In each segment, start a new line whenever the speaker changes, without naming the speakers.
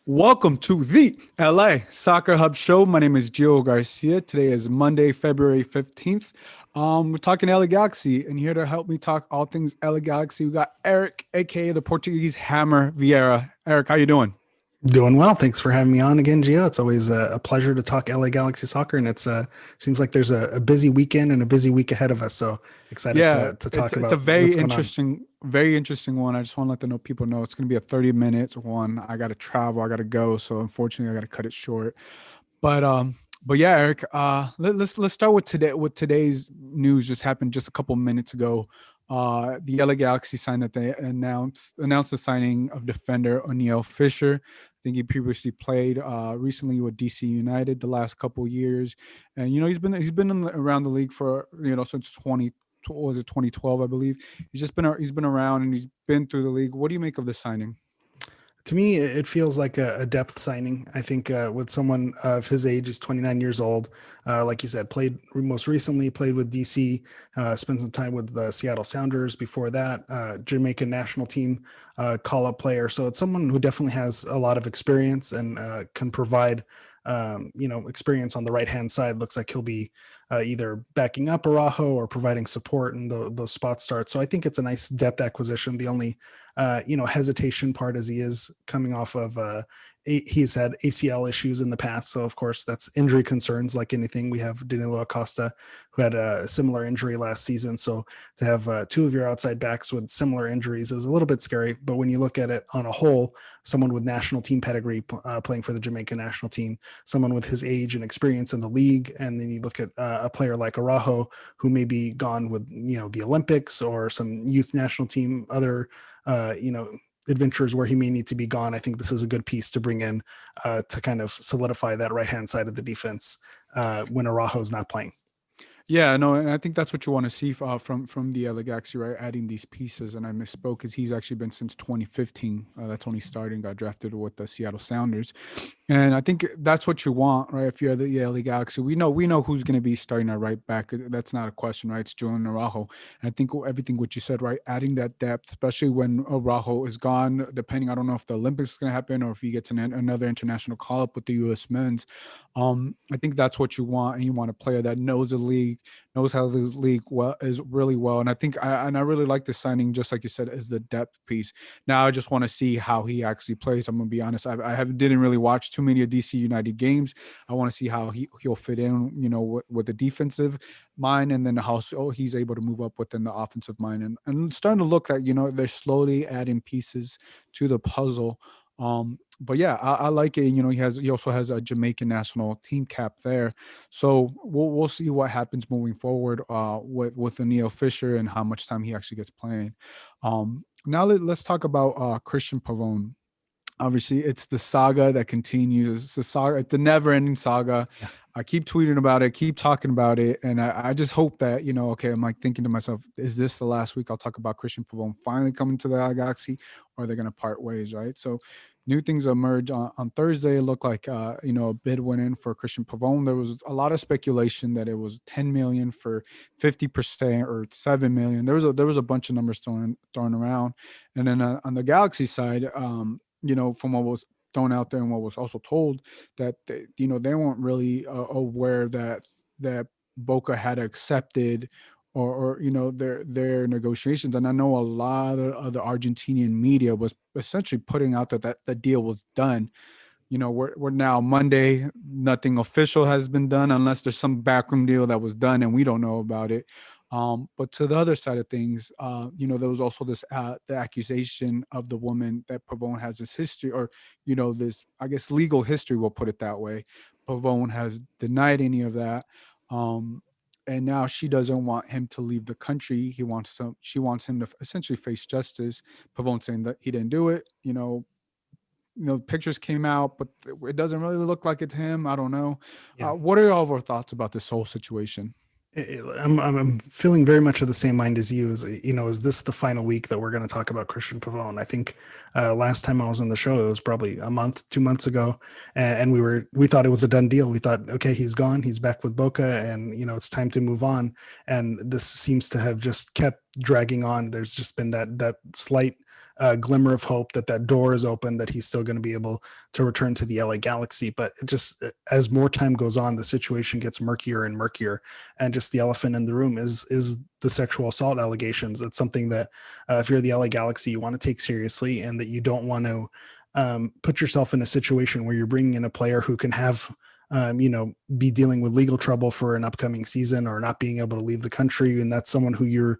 Welcome to the LA Soccer Hub Show. My name is Gio Garcia. Today is Monday, February 15th. We're talking LA Galaxy, and here to help me talk all things LA Galaxy, we got Eric, aka the Portuguese Hammer Vieira. Eric, how you doing?
Doing well. Thanks for having me on again, Gio. It's always a pleasure to talk LA Galaxy soccer, and it's seems like there's a busy weekend and a busy week ahead of us. So excited
Yeah,
to
it's
talk
it's a
about what's going on.
very interesting one. I just want to let the know people know it's going to be a 30 minutes one. I got to travel, I got to go, so unfortunately I got to cut it short. But um, but yeah, Eric. Let's start with today. With today's news, just happened just a couple minutes ago. The LA Galaxy signed that they announced the signing of defender O'Neal Fisher. I think he previously played recently with DC United the last couple years, and he's been around the league for since 20 what was it 2012 I believe. He's been around and he's been through the league. What do you make of this signing?
To me, it feels like a depth signing. I think with someone of his age, he's 29 years old. Like you said, played most recently, played with DC, spent some time with the Seattle Sounders before that, Jamaican national team call up player. So it's someone who definitely has a lot of experience and can provide, experience on the right hand side. Looks like he'll be either backing up Araujo or providing support in those spot starts. So I think it's a nice depth acquisition. The only hesitation part as he is coming off of he's had ACL issues in the past, so of course that's injury concerns like anything. We have Danilo Acosta who had a similar injury last season, so to have two of your outside backs with similar injuries is a little bit scary. But when you look at it on a whole, someone with national team pedigree playing for the Jamaican national team, someone with his age and experience in the league, and then you look at a player like Araujo who may be gone with the Olympics or some youth national team, other uh, you know, adventures where he may need to be gone. I think this is a good piece to bring in to kind of solidify that right hand side of the defense when Araujo is not playing.
Yeah, no, and I think that's what you want to see from the LA Galaxy, right? Adding these pieces, and I misspoke because he's actually been since 2015. That's when he started and got drafted with the Seattle Sounders, and I think that's what you want, right? If you're the LA Galaxy, we know who's going to be starting at right back. That's not a question, right? It's Julian Araujo, and I think everything what you said, right? Adding that depth, especially when Araujo is gone, depending, I don't know if the Olympics is going to happen or if he gets another international call up with the U.S. men's. I think that's what you want, and you want a player that knows the league, knows how this league well is really well. And I really like the signing, just like you said, is the depth piece. Now I just want to see how he actually plays. I'm gonna be honest. I haven't didn't really watch too many of DC United games. I want to see how he'll fit in, with the defensive mind, and then how he's able to move up within the offensive mind. And starting to look like they're slowly adding pieces to the puzzle. But yeah, I like it. He also has a Jamaican national team cap there, so we'll see what happens moving forward with the Neil Fisher and how much time he actually gets playing. Now let's talk about Christian Pavone. Obviously, it's the saga that continues. It's the saga, it's the never-ending saga.
Yeah.
I keep tweeting about it, keep talking about it, and I just hope that okay. I'm like thinking to myself, is this the last week I'll talk about Christian Pavone finally coming to the Galaxy, or are they going to part ways, right? So, new things emerge on Thursday. It looked like a bid went in for Christian Pavone. There was a lot of speculation that it was 10 million for 50% or 7 million. There was a bunch of numbers thrown around, and then on the Galaxy side, from what was thrown out there and what was also told, that they weren't really aware that Boca had accepted or their negotiations. And I know a lot of the Argentinian media was essentially putting out that the deal was done. We're now Monday, nothing official has been done unless there's some backroom deal that was done and we don't know about it. But to the other side of things, there was also this the accusation of the woman that Pavone has this history, or this, I guess, legal history. We'll put it that way. Pavone has denied any of that, and now she doesn't want him to leave the country. She wants him to essentially face justice. Pavone saying that he didn't do it. Pictures came out, but it doesn't really look like it's him. I don't know.
Yeah.
What are all of our thoughts about this whole situation?
I'm feeling very much of the same mind as you. Is this the final week that we're going to talk about Christian Pavone? I think last time I was on the show, it was probably a month, 2 months ago, and we thought it was a done deal. We thought, okay, he's gone, he's back with Boca, and it's time to move on. And this seems to have just kept dragging on. There's just been that slight glimmer of hope that that door is open, that he's still going to be able to return to the LA Galaxy. But it just, as more time goes on, the situation gets murkier and murkier. And just the elephant in the room is the sexual assault allegations. It's something that if you're the LA Galaxy, you want to take seriously, and that you don't want to put yourself in a situation where you're bringing in a player who can have be dealing with legal trouble for an upcoming season, or not being able to leave the country. And that's someone who you're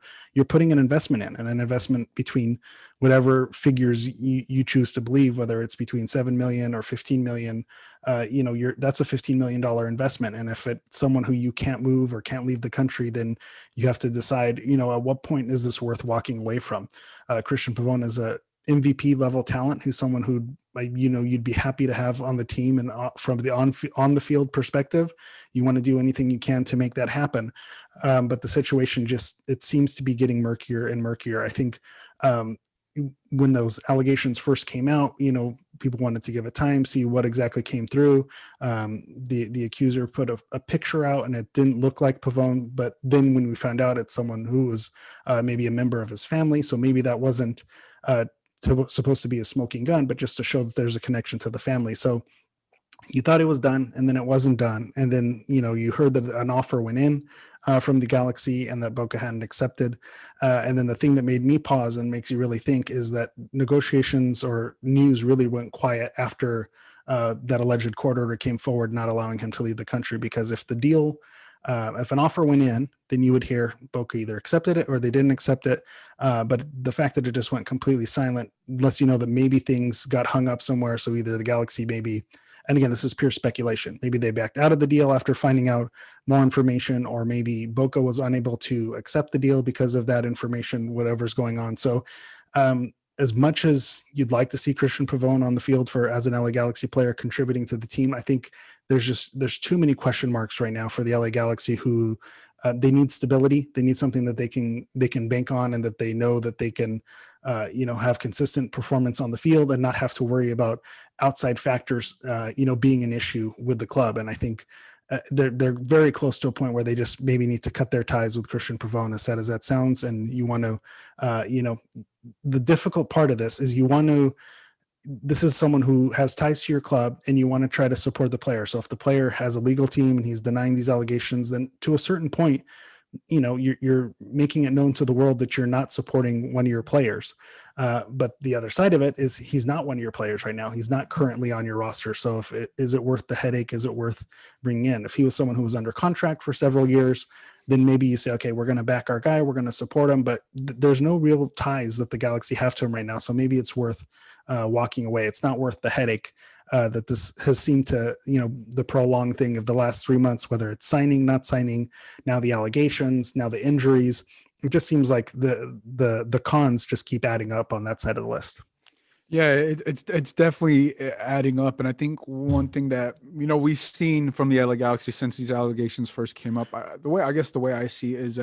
putting an investment in, and an investment between whatever figures you choose to believe, whether it's between 7 million or 15 million. That's a $15 million investment. And if it's someone who you can't move or can't leave the country, then you have to decide, at what point is this worth walking away from? Christian Pavone is a MVP level talent, who's someone who, like, you'd be happy to have on the team. And from the on the field perspective, you want to do anything you can to make that happen. But the situation just, it seems to be getting murkier and murkier. I think when those allegations first came out, people wanted to give it time, see what exactly came through. The accuser put a picture out, and it didn't look like Pavone. But then when we found out it's someone who was maybe a member of his family, so maybe that wasn't supposed to be a smoking gun, but just to show that there's a connection to the family. So you thought it was done, and then it wasn't done. And then, you heard that an offer went in from the Galaxy, and that Boca hadn't accepted. And then the thing that made me pause and makes you really think is that negotiations or news really went quiet after that alleged court order came forward, not allowing him to leave the country. Because if an offer went in, then you would hear Boca either accepted it or they didn't accept it. But the fact that it just went completely silent lets you know that maybe things got hung up somewhere. So either the Galaxy maybe, and again, this is pure speculation, maybe they backed out of the deal after finding out more information, or maybe Boca was unable to accept the deal because of that information, whatever's going on. So as much as you'd like to see Christian Pavone on the field as an LA Galaxy player contributing to the team, I think there's too many question marks right now for the LA Galaxy, who they need stability. They need something that they can bank on, and that they know that they can have consistent performance on the field, and not have to worry about outside factors being an issue with the club. And I think they're very close to a point where they just maybe need to cut their ties with Christian Pavone, as sad as that sounds. And you want to the difficult part of this is this is someone who has ties to your club, and you want to try to support the player. So if the player has a legal team and he's denying these allegations, then to a certain point, you're making it known to the world that you're not supporting one of your players. But the other side of it is, he's not one of your players right now. He's not currently on your roster. So is it worth the headache? Is it worth bringing in? If he was someone who was under contract for several years, then maybe you say, okay, we're going to back our guy, we're going to support him. But there's no real ties that the Galaxy have to him right now. So maybe it's worth walking away. It's not worth the headache that this has seemed to, the prolonged thing of the last 3 months, whether it's signing, not signing, now the allegations, now the injuries. It just seems like the cons just keep adding up on that side of the list.
Yeah, it's definitely adding up. And I think one thing that we've seen from the LA Galaxy since these allegations first came up, the way I see it is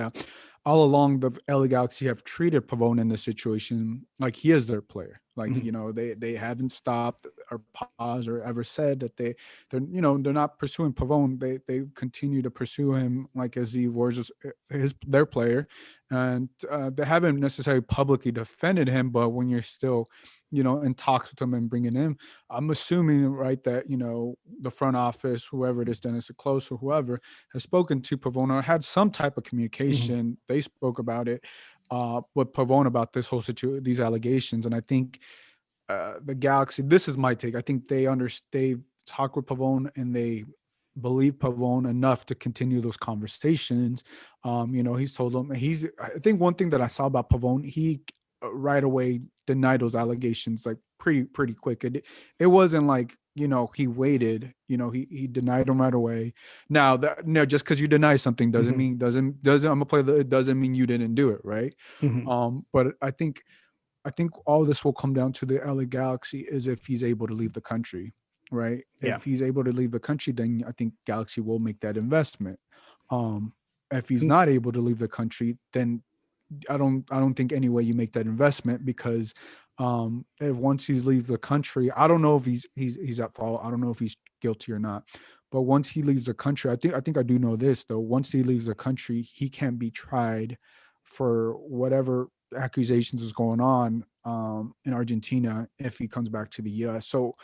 all along the LA Galaxy have treated Pavone in this situation like he is their player. Like, they haven't stopped or paused or ever said that they're not pursuing Pavone. They continue to pursue him like as he was their player, and they haven't necessarily publicly defended him. But when you're still in talks with him and bringing him, I'm assuming, right, that, the front office, whoever it is, Dennis Close or whoever, has spoken to Pavone or had some type of communication. They spoke about it with Pavone about this whole situation, these allegations. And I think the Galaxy, this is my take, I think they talk with Pavone, and they believe Pavone enough to continue those conversations. He's told them, I think one thing that I saw about Pavone, he right away denied those allegations like pretty quick. It wasn't like, he waited, he denied them right away. Now that, no, just because you deny something doesn't mean doesn't I'm a player, it doesn't mean you didn't do it, right? But I think all this will come down to the LA Galaxy is if he's able to leave the country, right?
Yeah.
If he's able to leave the country, then I think Galaxy will make that investment. If he's not able to leave the country, then I don't think any way you make that investment, because if once he leaves the country, I don't know if he's at fault. I don't know if he's guilty or not. But once he leaves the country, I think I do know this though. Once he leaves the country, he can't be tried for whatever accusations is going on in Argentina if he comes back to the US. So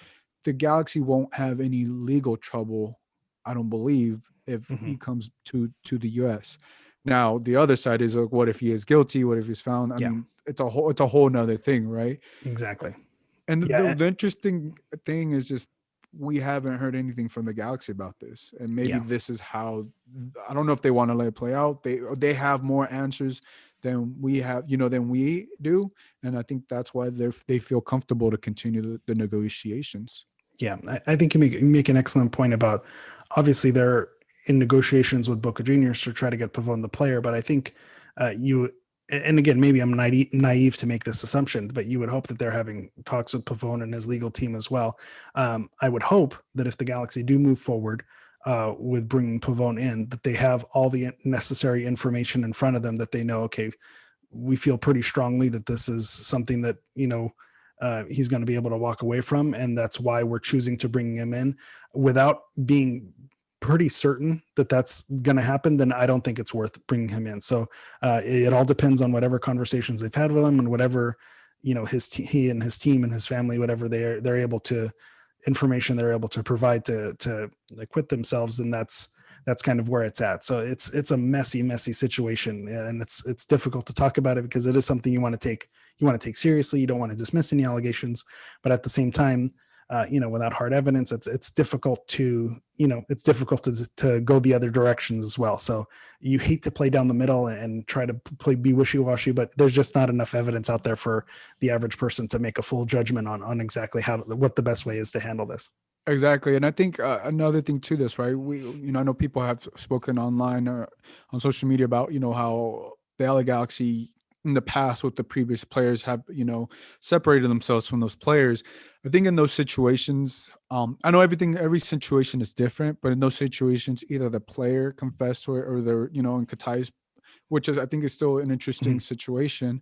the Galaxy won't have any legal trouble, I don't believe, if
Hmm.
he comes to the US. Now the other side is like, what if he is guilty? What if he's found? I
Yeah,
mean, it's a whole nother thing, right?
exactly.
And
Yeah,
the interesting thing is just we haven't heard anything from the Galaxy about this, and maybe
yeah.
this is how. I don't know if they want to let it play out. They have more answers than we have, than we do, and I think that's why they feel comfortable to continue the negotiations.
Yeah, I think you make an excellent point about obviously they're in negotiations with Boca Juniors to try to get Pavone the player, but I think you and again maybe I'm naive to make this assumption, but you would hope that they're having talks with Pavone and his legal team as well. I would hope that if the Galaxy do move forward with bringing Pavone in, that they have all the necessary information in front of them that they know. Okay, we feel pretty strongly that this is something that he's going to be able to walk away from, and that's why we're choosing to bring him in without being pretty certain that that's going to happen. Then I don't think it's worth bringing him in. So it all depends on whatever conversations they've had with him and whatever he and his team and his family, whatever they're able to information they're able to provide to acquit themselves, and that's kind of where it's at. So it's a messy situation, and it's difficult to talk about it because it is something you want to take seriously. You don't want to dismiss any allegations, but at the same time, without hard evidence, it's difficult to go the other directions as well. So you hate to play down the middle and try to be wishy washy, but there's just not enough evidence out there for the average person to make a full judgment on exactly what the best way is to handle this.
Exactly, and I think another thing to this, right? I know people have spoken online or on social media about how the LA Galaxy in the past with the previous players have separated themselves from those players. I think in those situations, I know every situation is different, but in those situations, either the player confessed to it or they're in Katai's, which is I think is still an interesting
Mhm.
situation.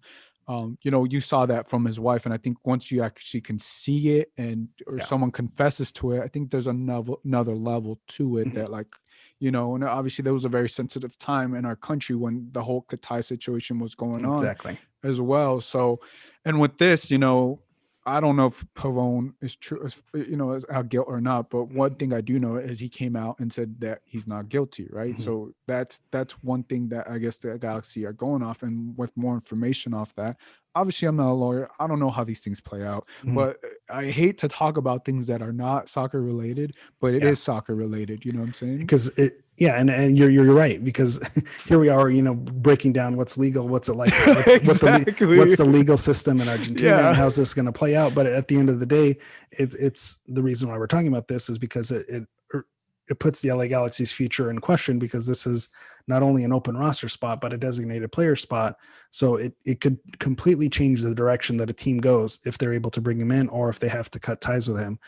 You saw that from his wife, and I think once you actually can see it and or
Yeah.
someone confesses to it, I think there's another level to it
Mhm.
that and obviously there was a very sensitive time in our country when the whole Katai situation was going on
Exactly.
as well. So, and with this, I don't know if Pavone is true, is out guilt or not. But one thing I do know is he came out and said that he's not guilty, right?
Mhm.
So that's one thing that I guess the Galaxy are going off, and with more information off that. Obviously, I'm not a lawyer. I don't know how these things play out,
Mhm.
but I hate to talk about things that are not soccer related, but it
Yeah.
is soccer related. You know what I'm saying?
Because and you're right, because here we are, breaking down what's legal, what's it like, what's
Exactly.
the legal system in Argentina, and
Yeah.
how's this going to play out. But at the end of the day, it's the reason why we're talking about this is because it puts the LA Galaxy's future in question, because this is not only an open roster spot but a designated player spot. So it could completely change the direction that a team goes if they're able to bring him in, or if they have to cut ties with him.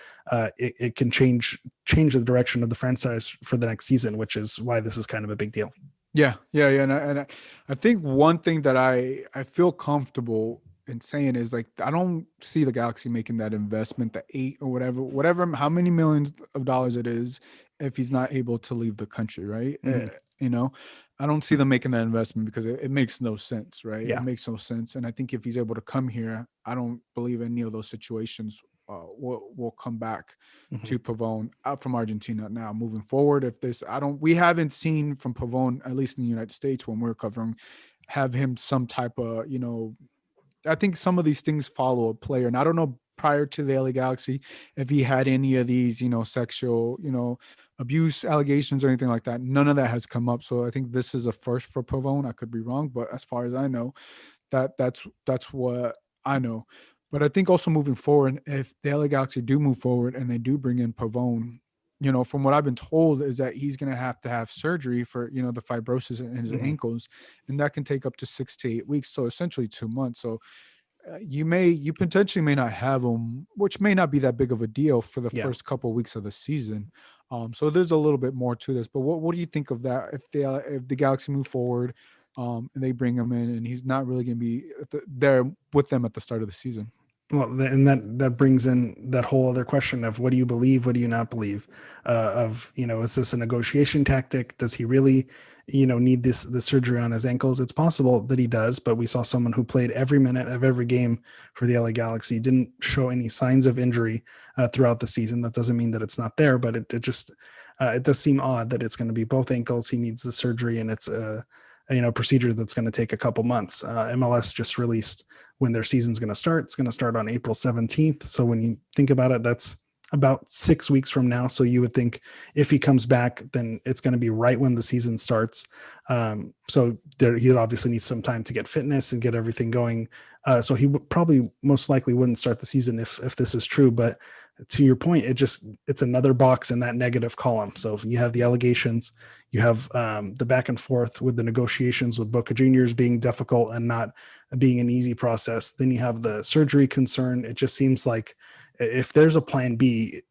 It can change the direction of the franchise for the next season, which is why this is kind of a big deal.
Yeah, yeah, yeah, and I think one thing that I feel comfortable in saying is like I don't see the Galaxy making that investment, the 8 or whatever, how many millions of dollars it is, if he's not able to leave the country, right?
Hmm.
You know, I don't see them making that investment because it makes no sense, right? It
Yeah.
makes no sense, and I think if he's able to come here, I don't believe any of those situations will come back
Hmm.
to Pavone out from Argentina. Now, moving forward, if this, we haven't seen from Pavone, at least in the United States when we're covering, have him some type of, I think some of these things follow a player. And I don't know prior to the LA Galaxy if he had any of these, sexual, abuse allegations or anything like that. None of that has come up. So I think this is a first for Pavone. I could be wrong, but as far as I know, that's what I know. But I think also moving forward, if the LA Galaxy do move forward and they do bring in Pavone, from what I've been told is that he's going to have surgery for the fibrosis in his
Hmm.
ankles, and that can take up to 6 to 8 weeks, so essentially 2 months. So you potentially may not have him, which may not be that big of a deal for the
Yeah.
first couple of weeks of the season. So there's a little bit more to this. But what do you think of that if the Galaxy move forward, and they bring him in, and he's not really going to be there with them at the start of the season?
Well, and that brings in that whole other question of what do you believe, what do you not believe? Of is this a negotiation tactic? Does he really need this surgery on his ankles. It's possible that he does, but we saw someone who played every minute of every game for the LA Galaxy, didn't show any signs of injury throughout the season. That doesn't mean that it's not there, but it just it does seem odd that it's going to be both ankles. He needs the surgery, and it's a procedure that's going to take a couple months. MLS just released when their season's going to start. It's going to start on April 17th. So when you think about it, that's about 6 weeks from now. So you would think if he comes back, then it's going to be right when the season starts. So he obviously needs some time to get fitness and get everything going. So he probably most likely wouldn't start the season if this is true. But to your point, it's another box in that negative column. So you have the allegations, you have the back and forth with the negotiations with Boca Juniors being difficult and not being an easy process. Then you have the surgery concern. It just seems like if there's a plan B,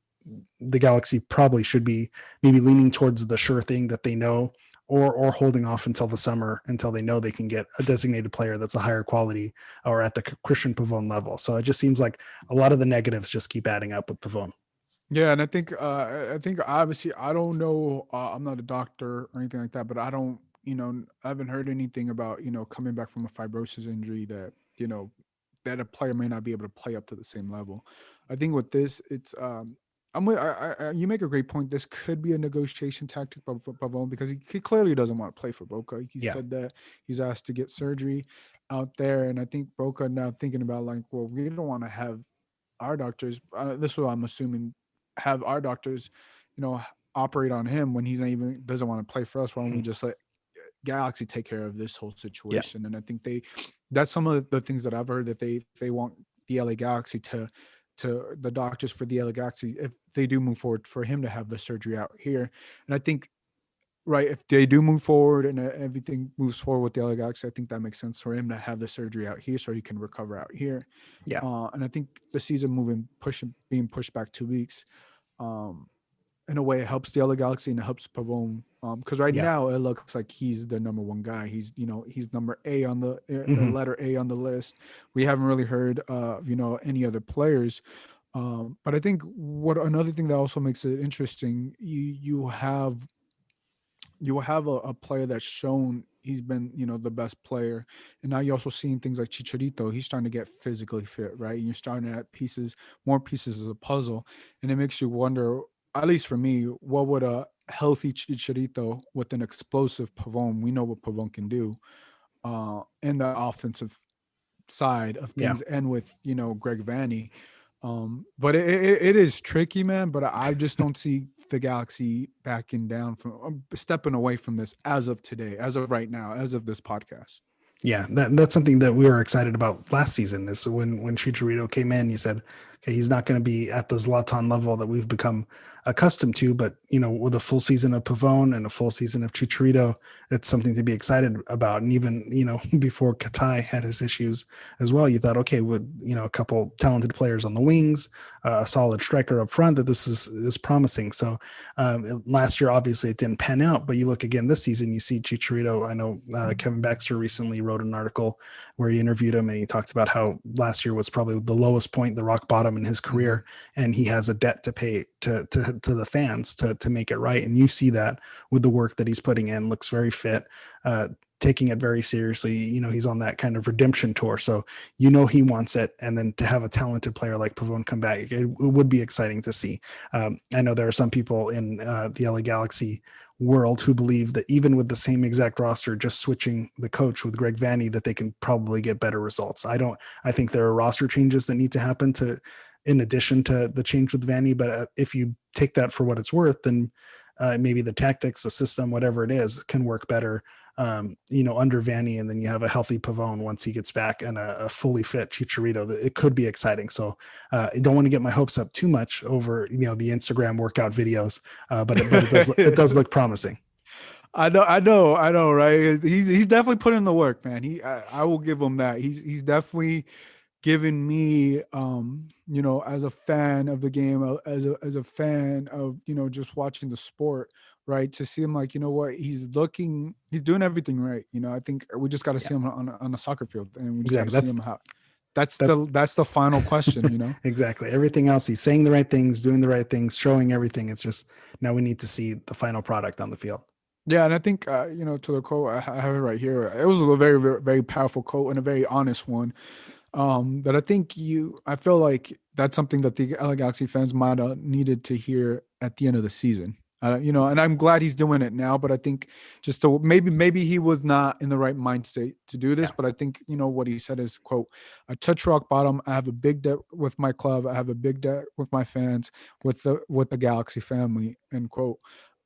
the Galaxy probably should be maybe leaning towards the sure thing that they know, or holding off until the summer until they know they can get a designated player that's a higher quality or at the Christian Pavone level. So it just seems like a lot of the negatives just keep adding up with Pavone.
Yeah, and I think obviously I don't know. I'm not a doctor or anything like that, but I don't, I haven't heard anything about coming back from a fibrosis injury that that a player may not be able to play up to the same level. I think with this, it's you make a great point. This could be a negotiation tactic for Pavone because he clearly doesn't want to play for Boca. He
Yeah.
said that he's asked to get surgery out there, and I think Boca now thinking about like, well, we don't want to have our doctors. This is what I'm assuming, have our doctors, you know, operate on him when he's not even doesn't want to play for us. Why don't we
Mhm.
just let Galaxy take care of this whole
Yeah.
situation? And I think that's some of the things that I've heard that they want the LA Galaxy to the doctors for the LA Galaxy, if they do move forward, for him to have the surgery out here. And I think, right, if they do move forward and everything moves forward with the LA Galaxy, I think that makes sense for him to have the surgery out here so he can recover out here.
Yeah.
And I think the season being pushed back 2 weeks, um, in a way, it helps the LA Galaxy and it helps Pavone. Because right
Yeah.
now it looks like he's the number one guy. He's number A on the
Mhm.
letter A on the list. We haven't really heard of any other players. But I think what another thing that also makes it interesting, you have a player that's shown he's been the best player, and now you're also seeing things like Chicharito. He's starting to get physically fit, right? And you're starting to add more pieces of the puzzle, and it makes you wonder. At least for me, what would a healthy Chicharito with an explosive Pavone? We know what Pavone can do, in the offensive side of
Yeah.
things, and with Greg Vanny. But it is tricky, man. But I just don't see the Galaxy backing down from stepping away from this as of today, as of right now, as of this podcast.
Yeah, that's something that we were excited about last season. Is when Chicharito came in, you said, okay, he's not going to be at the Zlatan level that we've become accustomed to, but with a full season of Pavone and a full season of Chicharito, it's something to be excited about. And even before Katai had his issues as well, you thought, okay, with a couple talented players on the wings, a solid striker up front, that this is promising. So last year, obviously, it didn't pan out, but you look again this season, you see Chicharito. I know Kevin Baxter recently wrote an article where he interviewed him and he talked about how last year was probably the lowest point, the rock bottom in his
Mm-hmm.
career, and he has a debt to pay to the fans to make it right. And you see that with the work that he's putting in. Looks very fit. Taking it very seriously. He's on that kind of redemption tour. So he wants it. And then to have a talented player like Pavone come back, it would be exciting to see. I know there are some people in the LA Galaxy world who believe that even with the same exact roster, just switching the coach with Greg Vanny, that they can probably get better results. I think there are roster changes that need to happen in addition to the change with Vanny. But if you take that for what it's worth, then maybe the tactics, the system, whatever it is, can work better under Vanny, and then you have a healthy Pavone once he gets back, and a fully fit Chicharito. It could be exciting. So I don't want to get my hopes up too much over the Instagram workout videos, but it does look promising.
I know, right? He's definitely put in the work, man. I will give him that. He's definitely given me, as a fan of the game, as a fan of just watching the sport, right? To see him, like, what he's doing everything right. I think we just got to
Yeah,
see him on a soccer field, and we just got to
exactly.
see
That's
him how. That's
that's
the final question.
exactly. Everything else, he's saying the right things, doing the right things, showing everything. It's just now we need to see the final product on the field.
Yeah, and I think to the quote I have it right here. It was a very, very, very powerful quote and a very honest one. That I think I feel like that's something that the LA Galaxy fans might have needed to hear at the end of the season. And I'm glad he's doing it now, but I think maybe he was not in the right mindset to do this.
Yeah.
But I think what he said is, quote, "I touch rock bottom. I have a big debt with my club. I have a big debt with my fans, with the Galaxy family." End quote.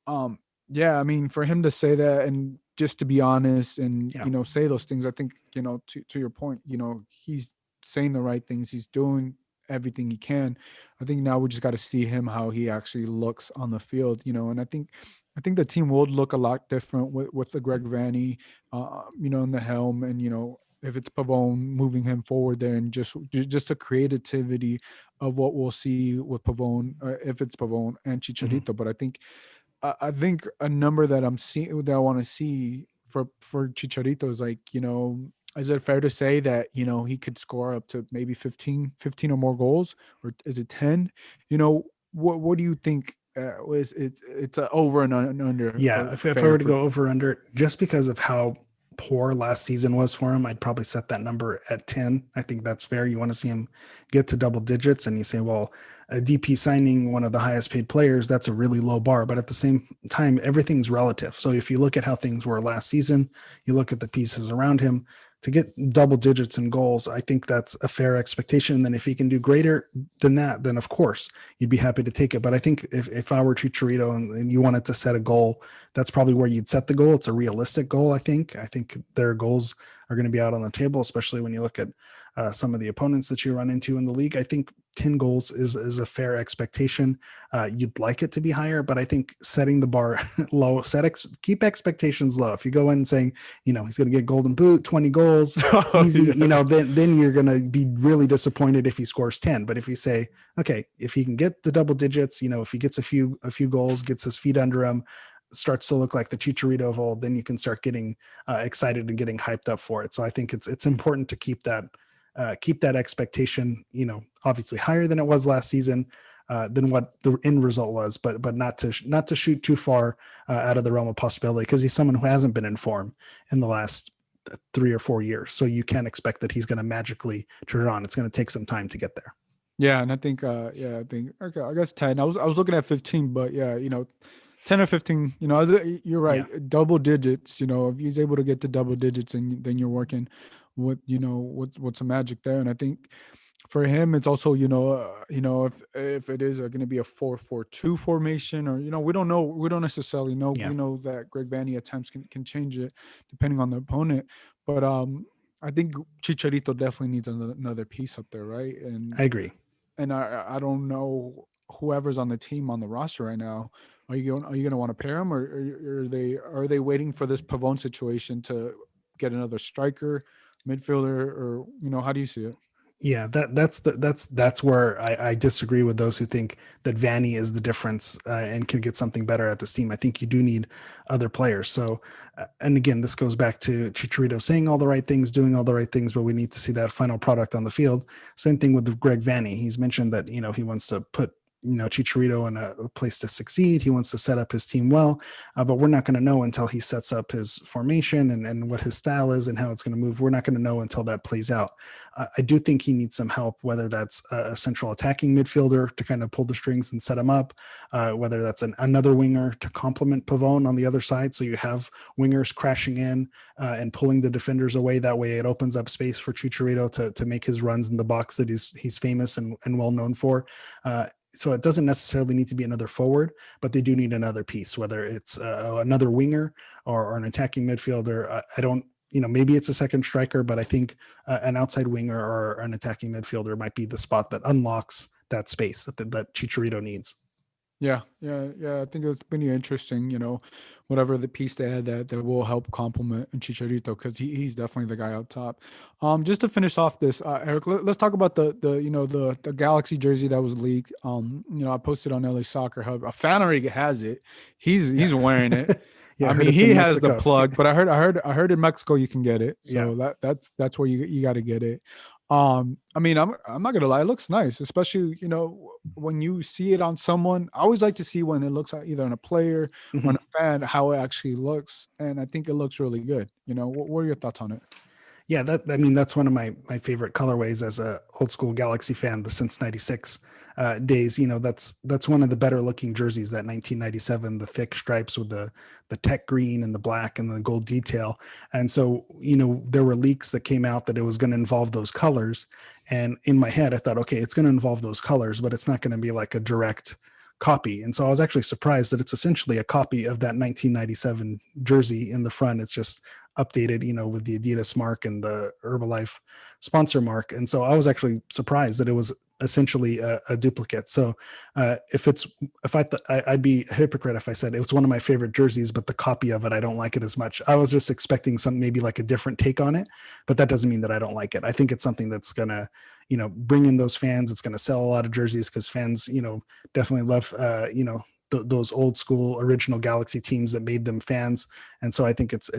Um, yeah, I mean, for him to say that and just to be honest and
Yeah.
say those things, I think to your point, he's saying the right things. He's doing everything he can. I think now we just got to see him how he actually looks on the field, and I think the team will look a lot different with the Greg Vanny, in the helm, and if it's Pavone moving him forward there, and just the creativity of what we'll see with Pavone, if it's Pavone and
Mhm.
Chicharito. But I think a number that I'm seeing that I want to see for Chicharito is like, is it fair to say that, he could score up to maybe 15 or more goals, or is it 10? What do you think was it's a over and under
Yeah,
for
if I
fair
were to
for
go over under, just because of how poor last season was for him, I'd probably set that number at 10. I think that's fair. You want to see him get to double digits, and you say, well, a DP signing one of the highest paid players, that's a really low bar. But at the same time, everything's relative. So if you look at how things were last season, you look at the pieces around him, to get double digits in goals, I think that's a fair expectation. And then if he can do greater than that, then of course you'd be happy to take it. But I think if I were Chicharito and you wanted to set a goal, that's probably where you'd set the goal. It's a realistic goal, I think. I think their goals are going to be out on the table, especially when you look at some of the opponents that you run into in the league. I think 10 goals is a fair expectation. You'd like it to be higher, but I think setting the bar low, keep expectations low. If you go in saying, he's going to get golden boot, 20 goals,
Oh,
easy,
yeah.
then you're going to be really disappointed if he scores 10. But if you say, okay, if he can get the double digits, if he gets a few goals, gets his feet under him, starts to look like the Chicharito of old, then you can start getting excited and getting hyped up for it. So I think it's important to keep that expectation, obviously higher than it was last season, than what the end result was, but not to shoot too far out of the realm of possibility, because he's someone who hasn't been in form in the last 3 or 4 years. So you can't expect that he's going to magically turn it on. It's going to take some time to get there.
Yeah, and I think okay, I guess 10. I was looking at 15, but yeah, 10 or 15, you're
Yeah.
right. Double digits, if he's able to get to double digits, and then you're working with, what's the magic there. And I think for him, it's also, if it is going to be a 4-4-2 formation, or, we don't know. We don't necessarily know.
Yeah.
We know that Greg Vanny at times can change it depending on the opponent. But I think Chicharito definitely needs another piece up there, right?
I agree.
And I don't know whoever's on the team on the roster right now. Are you going to want to pair them, or are they waiting for this Pavone situation to get another striker, midfielder, or how do you see it?
Yeah, that's where I disagree with those who think that Vanny is the difference and can get something better at this team. I think you do need other players. So, and again, this goes back to Chicharito saying all the right things, doing all the right things, but we need to see that final product on the field. Same thing with Greg Vanny. He's mentioned that he wants to put Chicharito in a place to succeed. He wants to set up his team well, but we're not going to know until he sets up his formation and what his style is and how it's going to move. We're not going to know until that plays out. I do think he needs some help, whether that's a central attacking midfielder to kind of pull the strings and set him up, whether that's another winger to complement Pavone on the other side. So you have wingers crashing in and pulling the defenders away. That way it opens up space for Chicharito to make his runs in the box that he's famous and well known for. So it doesn't necessarily need to be another forward, but they do need another piece, whether it's another winger or an attacking midfielder. I don't, maybe it's a second striker, but I think an outside winger or an attacking midfielder might be the spot that unlocks that space that Chicharito needs.
Yeah, yeah, yeah. I think it's pretty interesting. Whatever the piece they had that will help complement Chicharito, because he's definitely the guy up top. Just to finish off this, Eric, let's talk about the Galaxy jersey that was leaked. I posted on LA Soccer Hub. A fan already has it. He's
Yeah.
he's wearing it.
Yeah, I
I
heard
mean,
it's
he
in
has the
Mexico.
plug, but I heard in Mexico you can get it.
Yeah.
So that's where you got to get it. I mean, I'm not gonna lie, it looks nice, especially when you see it on someone. I always like to see when it looks either on a player or on
Mhm.
a fan how it actually looks, and I think it looks really good. What are your thoughts on it?
Yeah, that I mean that's one of my favorite colorways as a old school Galaxy fan, the since '96 days. That's one of the better looking jerseys. That 1997, the thick stripes with the tech green and the black and the gold detail. And so there were leaks that came out that it was going to involve those colors. And in my head, I thought, okay, it's going to involve those colors, but it's not going to be like a direct copy. And so I was actually surprised that it's essentially a copy of that 1997 jersey in the front. It's just updated, with the Adidas mark and the Herbalife sponsor mark. And so I was actually surprised that it was essentially a duplicate. So if I'd be a hypocrite if I said it was one of my favorite jerseys, but the copy of it, I don't like it as much. I was just expecting some maybe like a different take on it, but that doesn't mean that I don't like it. I think it's something that's gonna, bring in those fans. It's gonna sell a lot of jerseys because fans, definitely love, those old school original Galaxy teams that made them fans. And so I think it's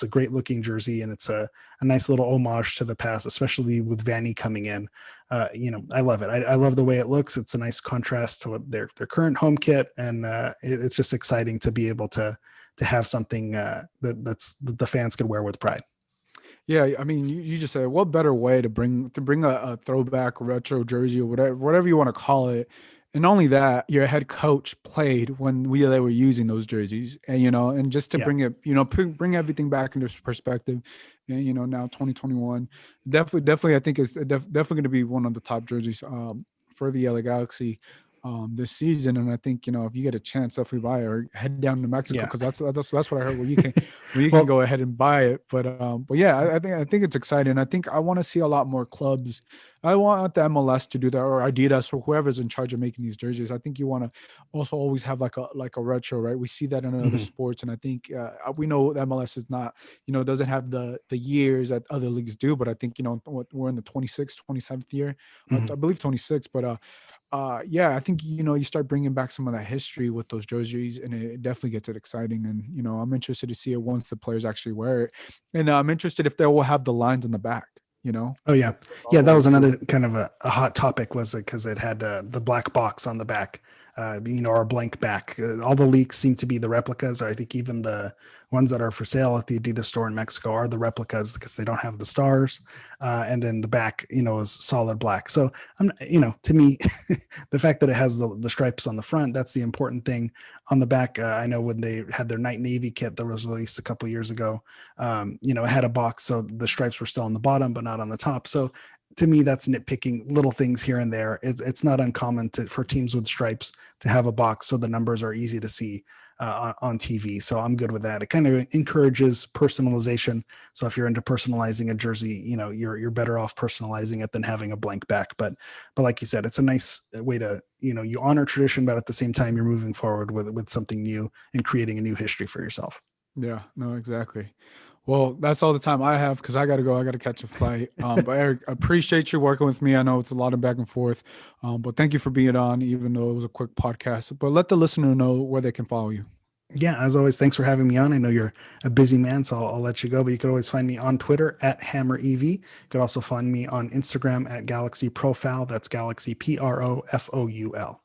a great looking jersey, and it's a nice little homage to the past, especially with Vanny coming in. I love it. I love the way it looks. It's a nice contrast to their current home kit, and it's just exciting to be able to have something that the fans could wear with pride.
Yeah, I mean, you just said what better way to bring a throwback retro jersey or whatever you want to call it. And not only that, your head coach played when they were using those jerseys, and just to
Yeah,
bring it, bring everything back into perspective, and now 2021, definitely, I think it's definitely going to be one of the top jerseys for the LA Galaxy this season. And I think if you get a chance, definitely buy it or head down to Mexico
yeah.
because that's what I heard. Where you can
Well,
go ahead and buy it. But yeah, I think it's exciting. I think I want to see a lot more clubs. I want the MLS to do that or Adidas or whoever's in charge of making these jerseys. I think you want to also always have like a retro, right? We see that in other
mhm,
sports, and I think we know the MLS is not, doesn't have the years that other leagues do. But I think we're in the 26th, 27th year, I
mhm.
believe 26. But yeah, I think you start bringing back some of that history with those jerseys, and it definitely gets it exciting. And I'm interested to see it once the players actually wear it, and I'm interested if they will have the lines on the back.
Oh yeah,
With all
yeah.
the
That was
old school.
another kind of a hot topic, was it because it had the black box on the back, or a blank back. All the leaks seem to be the replicas. Or I think even the ones that are for sale at the Adidas store in Mexico are the replicas because they don't have the stars, and then the back, is solid black. So to me, the fact that it has the stripes on the front, that's the important thing. On the back, I know when they had their night navy kit that was released a couple years ago, it had a box, so the stripes were still on the bottom, but not on the top. So to me, that's nitpicking little things here and there. It's not uncommon for teams with stripes to have a box so the numbers are easy to see on TV. So I'm good with that. It kind of encourages personalization. So if you're into personalizing a jersey, you're better off personalizing it than having a blank back. But like you said, it's a nice way to you honor tradition, but at the same time you're moving forward with something new and creating a new history for yourself.
Yeah, no, exactly. Well, that's all the time I have because I got to go. I got to catch a flight. But Eric, I appreciate you working with me. I know it's a lot of back and forth, but thank you for being on, even though it was a quick podcast. But let the listener know where they can follow you.
Yeah, as always, thanks for having me on. I know you're a busy man, so I'll let you go, but you could always find me on Twitter at HammerEV. You could also find me on Instagram at Galaxy Profile. That's Galaxy Profoul.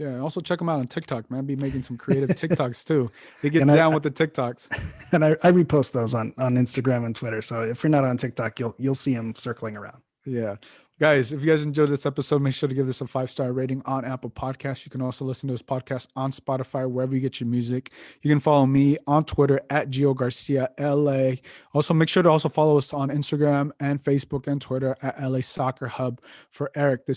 Yeah, also check them out on TikTok, man. Be making some creative TikToks too. He gets
And I
down with the TikToks.
I repost those on Instagram and Twitter. So if you're not on TikTok, you'll see them circling around.
Yeah. Guys, if you guys enjoyed this episode, make sure to give this a 5-star rating on Apple Podcasts. You can also listen to this podcast on Spotify, wherever you get your music. You can follow me on Twitter at Gio Garcia LA. Also, make sure to also follow us on Instagram and Facebook and Twitter at LA Soccer Hub. For Eric, this is